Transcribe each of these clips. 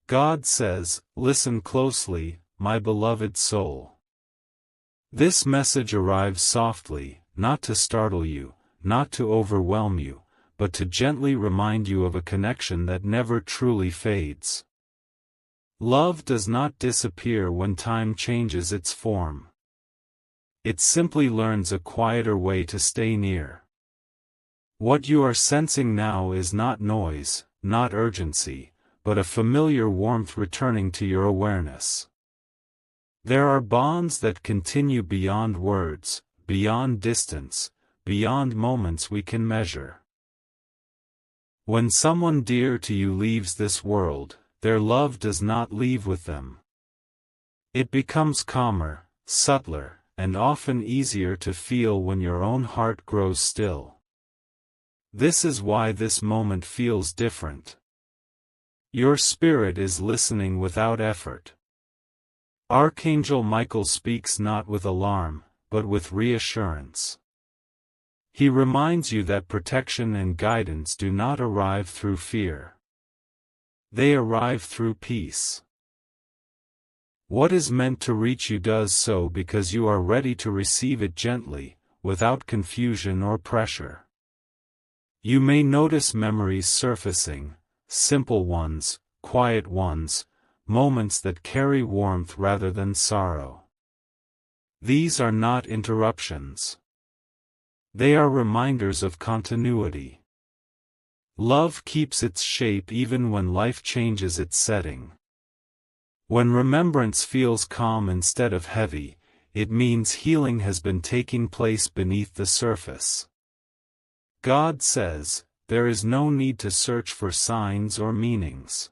God says, "Listen closely, my beloved soul." This message arrives softly, not to startle you, not to overwhelm you, but to gently remind you of a connection that never truly fades. Love does not disappear when time changes its form. It simply learns a quieter way to stay near. What you are sensing now is not noise, not urgency, but a familiar warmth returning to your awareness. There are bonds that continue beyond words, beyond distance, beyond moments we can measure. When someone dear to you leaves this world, their love does not leave with them. It becomes calmer, subtler, and often easier to feel when your own heart grows still. This is why this moment feels different. Your spirit is listening without effort. Archangel Michael speaks not with alarm, but with reassurance. He reminds you that protection and guidance do not arrive through fear. They arrive through peace. What is meant to reach you does so because you are ready to receive it gently, without confusion or pressure. You may notice memories surfacing, simple ones, quiet ones, moments that carry warmth rather than sorrow. These are not interruptions. They are reminders of continuity. Love keeps its shape even when life changes its setting. When remembrance feels calm instead of heavy, it means healing has been taking place beneath the surface. God says, there is no need to search for signs or meanings.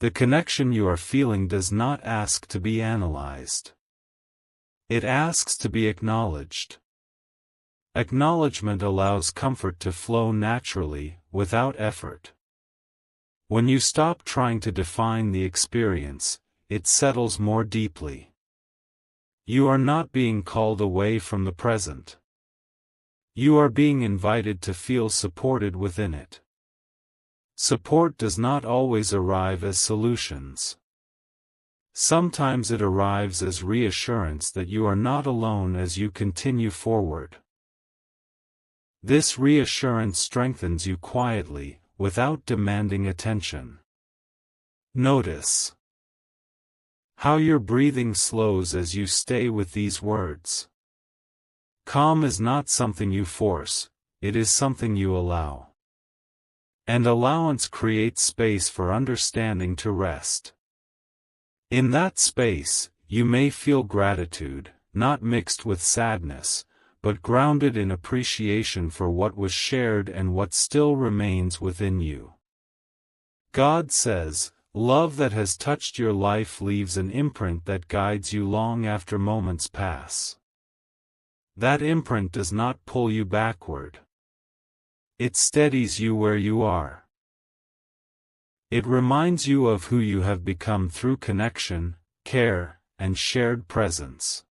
The connection you are feeling does not ask to be analyzed. It asks to be acknowledged. Acknowledgement allows comfort to flow naturally, without effort. When you stop trying to define the experience, it settles more deeply. You are not being called away from the present. You are being invited to feel supported within it. Support does not always arrive as solutions. Sometimes it arrives as reassurance that you are not alone as you continue forward. This reassurance strengthens you quietly, without demanding attention. Notice how your breathing slows as you stay with these words. Calm is not something you force, it is something you allow. And allowance creates space for understanding to rest. In that space, you may feel gratitude, not mixed with sadness, but grounded in appreciation for what was shared and what still remains within you. God says, love that has touched your life leaves an imprint that guides you long after moments pass. That imprint does not pull you backward. It steadies you where you are. It reminds you of who you have become through connection, care, and shared presence.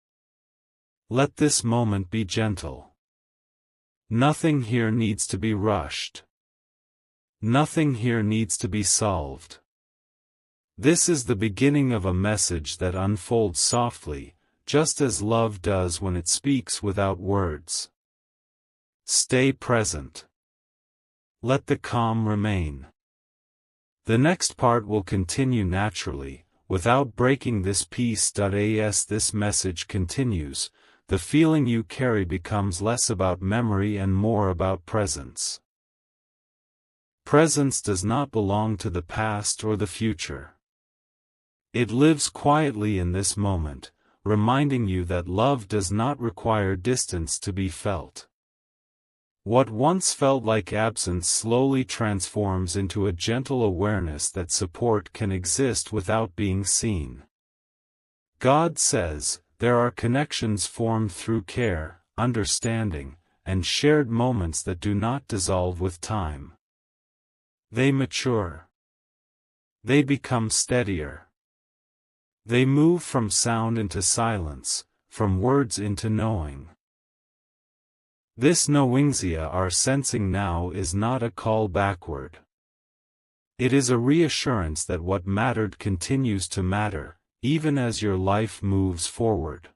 Let this moment be gentle. Nothing here needs to be rushed. Nothing here needs to be solved. This is the beginning of a message that unfolds softly, just as love does when it speaks without words. Stay present. Let the calm remain. The next part will continue naturally, without breaking this piece. As this message continues, the feeling you carry becomes less about memory and more about presence. Presence does not belong to the past or the future. It lives quietly in this moment, reminding you that love does not require distance to be felt. What once felt like absence slowly transforms into a gentle awareness that support can exist without being seen. God says, there are connections formed through care, understanding, and shared moments that do not dissolve with time. They mature. They become steadier. They move from sound into silence, from words into knowing. This knowingsia are sensing now is not a call backward. It is a reassurance that what mattered continues to matter, even as your life moves forward.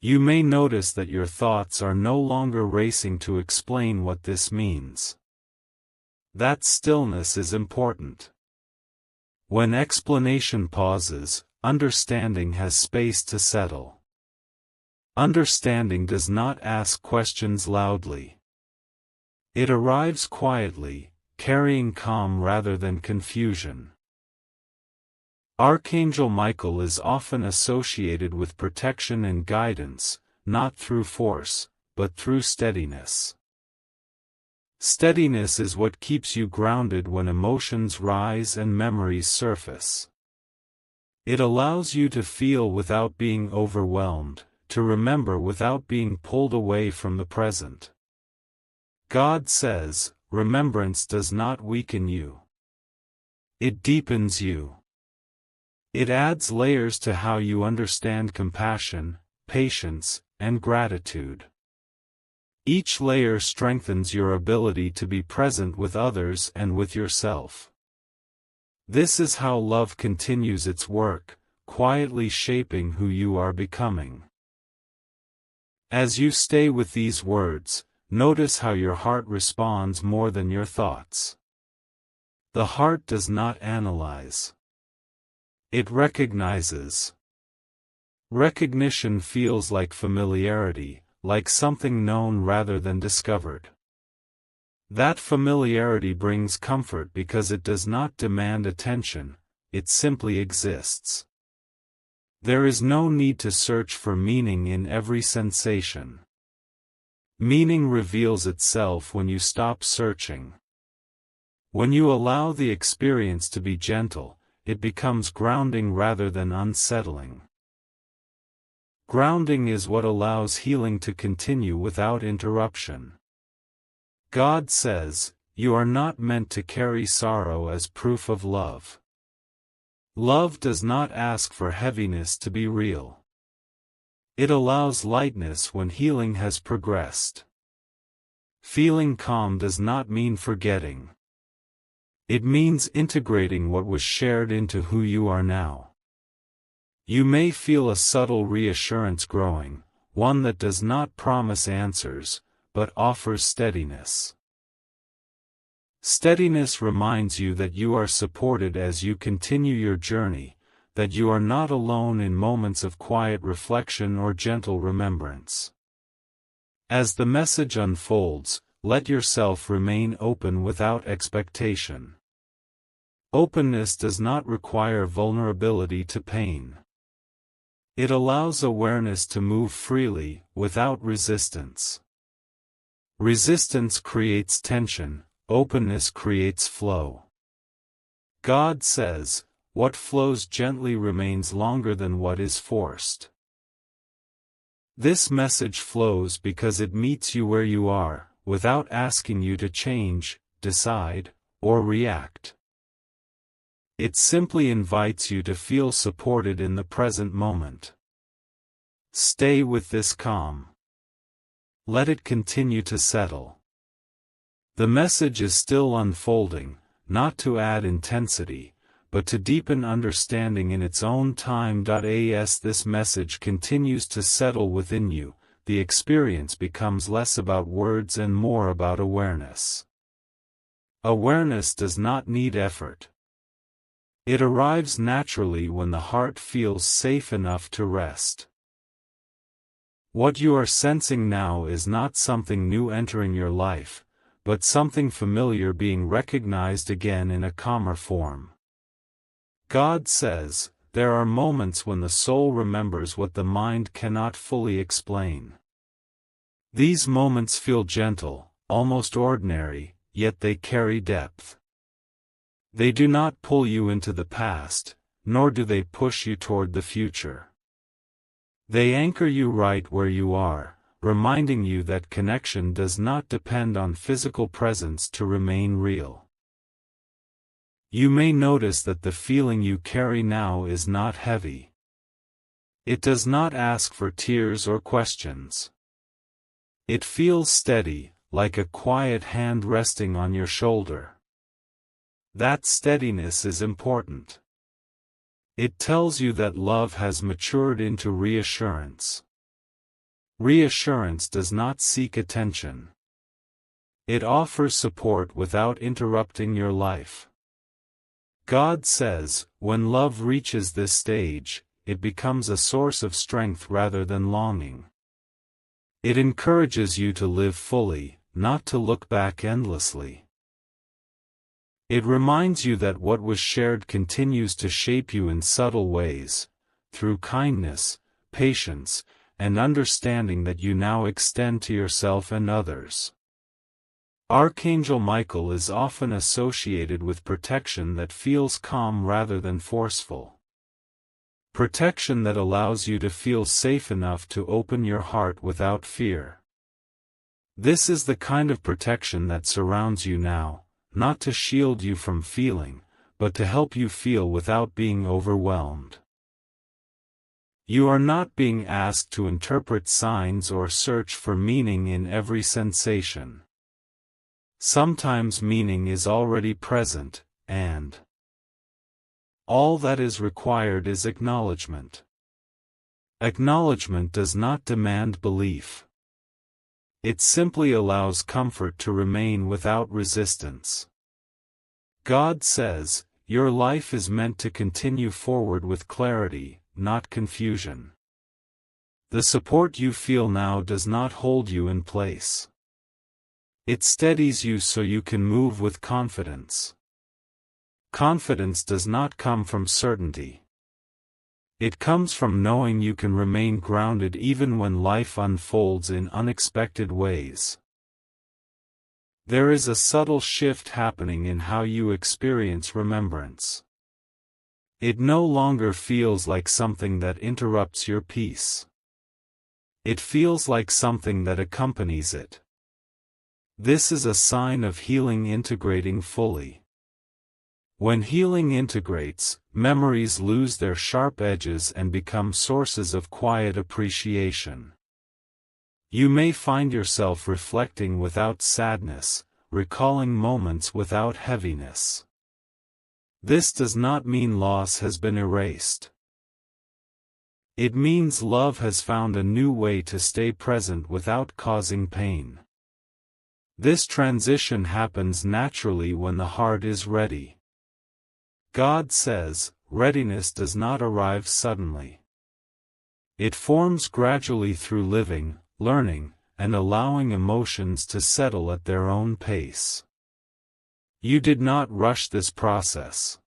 You may notice that your thoughts are no longer racing to explain what this means. That stillness is important. When explanation pauses, understanding has space to settle. Understanding does not ask questions loudly. It arrives quietly, carrying calm rather than confusion. Archangel Michael is often associated with protection and guidance, not through force, but through steadiness. Steadiness is what keeps you grounded when emotions rise and memories surface. It allows you to feel without being overwhelmed, to remember without being pulled away from the present. God says, remembrance does not weaken you. It deepens you. It adds layers to how you understand compassion, patience, and gratitude. Each layer strengthens your ability to be present with others and with yourself. This is how love continues its work, quietly shaping who you are becoming. As you stay with these words, notice how your heart responds more than your thoughts. The heart does not analyze. It recognizes. Recognition feels like familiarity, like something known rather than discovered. That familiarity brings comfort because it does not demand attention, it simply exists. There is no need to search for meaning in every sensation. Meaning reveals itself when you stop searching. When you allow the experience to be gentle, it becomes grounding rather than unsettling. Grounding is what allows healing to continue without interruption. God says, you are not meant to carry sorrow as proof of love. Love does not ask for heaviness to be real. It allows lightness when healing has progressed. Feeling calm does not mean forgetting. It means integrating what was shared into who you are now. You may feel a subtle reassurance growing, one that does not promise answers, but offers steadiness. Steadiness reminds you that you are supported as you continue your journey, that you are not alone in moments of quiet reflection or gentle remembrance. As the message unfolds, let yourself remain open without expectation. Openness does not require vulnerability to pain. It allows awareness to move freely, without resistance. Resistance creates tension, openness creates flow. God says, what flows gently remains longer than what is forced. This message flows because it meets you where you are, without asking you to change, decide, or react. It simply invites you to feel supported in the present moment. Stay with this calm. Let it continue to settle. The message is still unfolding, not to add intensity, but to deepen understanding in its own time. As this message continues to settle within you, the experience becomes less about words and more about awareness. Awareness does not need effort. It arrives naturally when the heart feels safe enough to rest. What you are sensing now is not something new entering your life, but something familiar being recognized again in a calmer form. God says, there are moments when the soul remembers what the mind cannot fully explain. These moments feel gentle, almost ordinary, yet they carry depth. They do not pull you into the past, nor do they push you toward the future. They anchor you right where you are, reminding you that connection does not depend on physical presence to remain real. You may notice that the feeling you carry now is not heavy. It does not ask for tears or questions. It feels steady, like a quiet hand resting on your shoulder. That steadiness is important. It tells you that love has matured into reassurance. Reassurance does not seek attention. It offers support without interrupting your life. God says, when love reaches this stage, it becomes a source of strength rather than longing. It encourages you to live fully, not to look back endlessly. It reminds you that what was shared continues to shape you in subtle ways, through kindness, patience, and understanding that you now extend to yourself and others. Archangel Michael is often associated with protection that feels calm rather than forceful. Protection that allows you to feel safe enough to open your heart without fear. This is the kind of protection that surrounds you now, not to shield you from feeling, but to help you feel without being overwhelmed. You are not being asked to interpret signs or search for meaning in every sensation. Sometimes meaning is already present, and all that is required is acknowledgement. Acknowledgement does not demand belief. It simply allows comfort to remain without resistance. God says, your life is meant to continue forward with clarity, not confusion. The support you feel now does not hold you in place. It steadies you so you can move with confidence. Confidence does not come from certainty. It comes from knowing you can remain grounded even when life unfolds in unexpected ways. There is a subtle shift happening in how you experience remembrance. It no longer feels like something that interrupts your peace. It feels like something that accompanies it. This is a sign of healing integrating fully. When healing integrates, memories lose their sharp edges and become sources of quiet appreciation. You may find yourself reflecting without sadness, recalling moments without heaviness. This does not mean loss has been erased. It means love has found a new way to stay present without causing pain. This transition happens naturally when the heart is ready. God says, readiness does not arrive suddenly. It forms gradually through living, learning, and allowing emotions to settle at their own pace. You did not rush this process.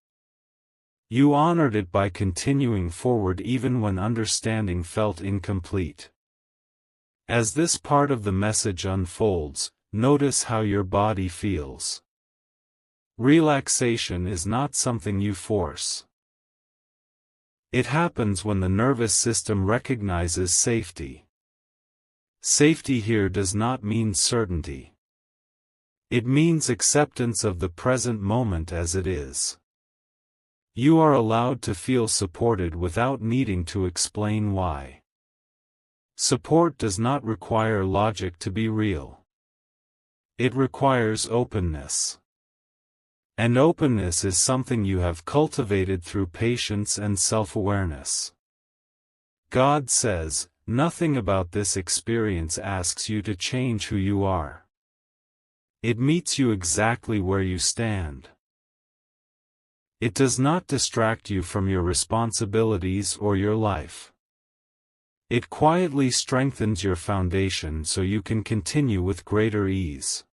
You honored it by continuing forward even when understanding felt incomplete. As this part of the message unfolds, notice how your body feels. Relaxation is not something you force. It happens when the nervous system recognizes safety. Safety here does not mean certainty. It means acceptance of the present moment as it is. You are allowed to feel supported without needing to explain why. Support does not require logic to be real. It requires openness. And openness is something you have cultivated through patience and self-awareness. God says, nothing about this experience asks you to change who you are. It meets you exactly where you stand. It does not distract you from your responsibilities or your life. It quietly strengthens your foundation so you can continue with greater ease.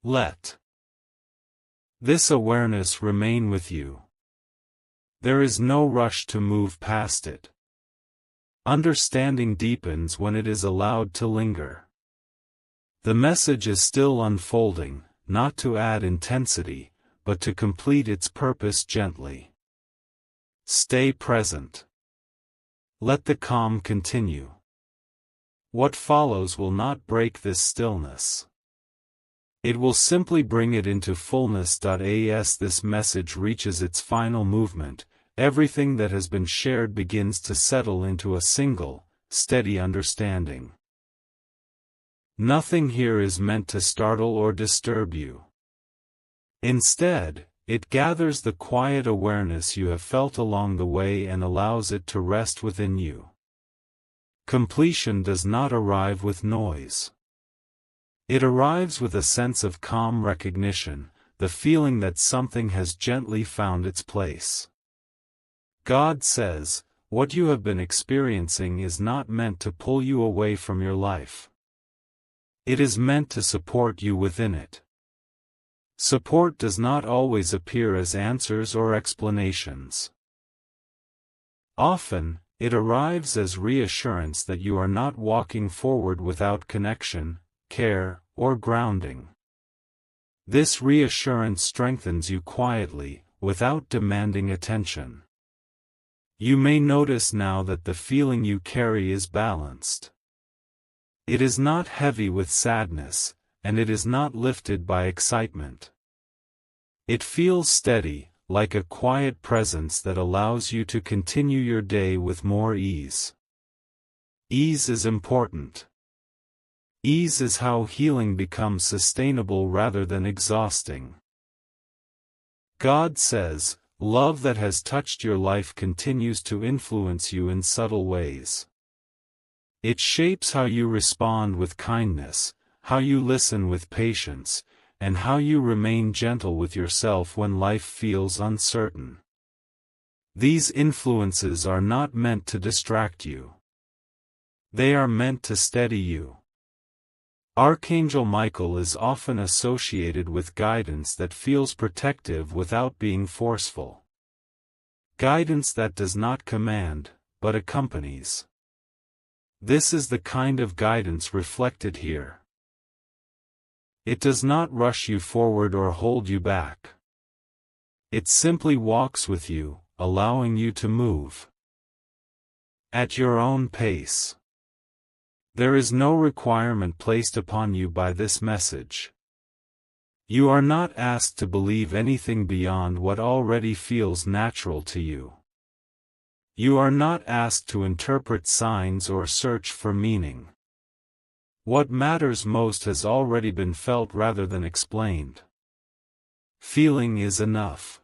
Let this awareness remain with you. There is no rush to move past it. Understanding deepens when it is allowed to linger. The message is still unfolding, not to add intensity, but to complete its purpose gently. Stay present. Let the calm continue. What follows will not break this stillness. It will simply bring it into fullness. As this message reaches its final movement, everything that has been shared begins to settle into a single, steady understanding. Nothing here is meant to startle or disturb you. Instead, It gathers the quiet awareness you have felt along the way and allows it to rest within you. Completion does not arrive with noise. It arrives with a sense of calm recognition, the feeling that something has gently found its place. God says, what you have been experiencing is not meant to pull you away from your life. It is meant to support you within it. Support does not always appear as answers or explanations. Often, it arrives as reassurance that you are not walking forward without connection, care, or grounding. This reassurance strengthens you quietly, without demanding attention. You may notice now that the feeling you carry is balanced. It is not heavy with sadness, and it is not lifted by excitement. It feels steady, like a quiet presence that allows you to continue your day with more ease. Ease is important. Ease is how healing becomes sustainable rather than exhausting. God says, love that has touched your life continues to influence you in subtle ways. It shapes how you respond with kindness, how you listen with patience, and how you remain gentle with yourself when life feels uncertain. These influences are not meant to distract you. They are meant to steady you. Archangel Michael is often associated with guidance that feels protective without being forceful. Guidance that does not command, but accompanies. This is the kind of guidance reflected here. It does not rush you forward or hold you back. It simply walks with you, allowing you to move at your own pace. There is no requirement placed upon you by this message. You are not asked to believe anything beyond what already feels natural to you. You are not asked to interpret signs or search for meaning. What matters most has already been felt rather than explained. Feeling is enough.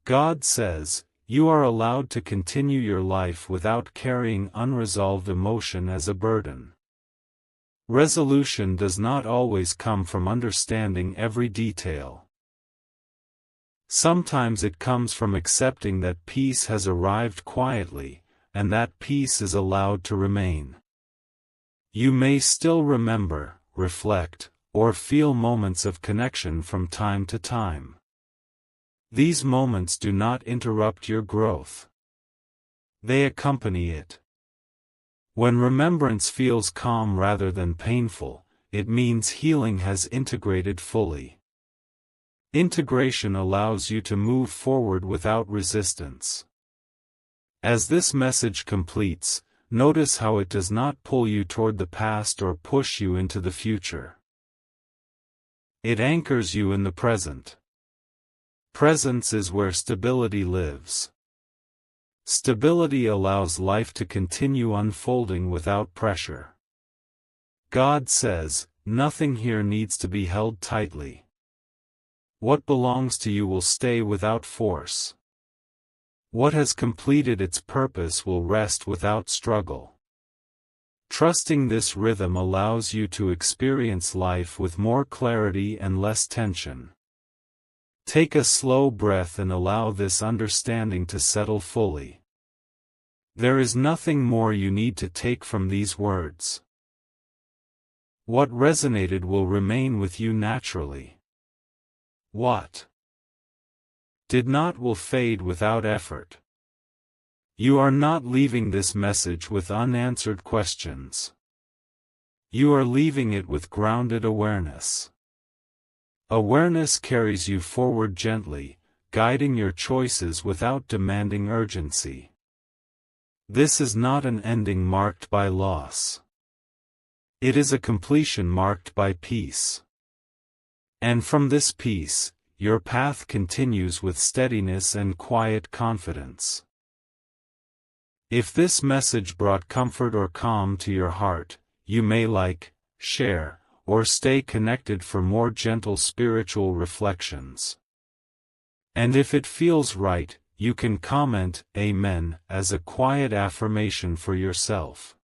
God says, you are allowed to continue your life without carrying unresolved emotion as a burden. Resolution does not always come from understanding every detail. Sometimes it comes from accepting that peace has arrived quietly, and that peace is allowed to remain. You may still remember, reflect, or feel moments of connection from time to time. These moments do not interrupt your growth. They accompany it. When remembrance feels calm rather than painful, it means healing has integrated fully. Integration allows you to move forward without resistance. As this message completes, notice how it does not pull you toward the past or push you into the future. It anchors you in the present. Presence is where stability lives. Stability allows life to continue unfolding without pressure. God says, nothing here needs to be held tightly. What belongs to you will stay without force. What has completed its purpose will rest without struggle. Trusting this rhythm allows you to experience life with more clarity and less tension. Take a slow breath and allow this understanding to settle fully. There is nothing more you need to take from these words. What resonated will remain with you naturally. What did not will fade without effort. You are not leaving this message with unanswered questions. You are leaving it with grounded awareness. Awareness carries you forward gently, guiding your choices without demanding urgency. This is not an ending marked by loss. It is a completion marked by peace. And from this peace, your path continues with steadiness and quiet confidence. If this message brought comfort or calm to your heart, you may like, share, or stay connected for more gentle spiritual reflections. And if it feels right, you can comment "Amen" as a quiet affirmation for yourself.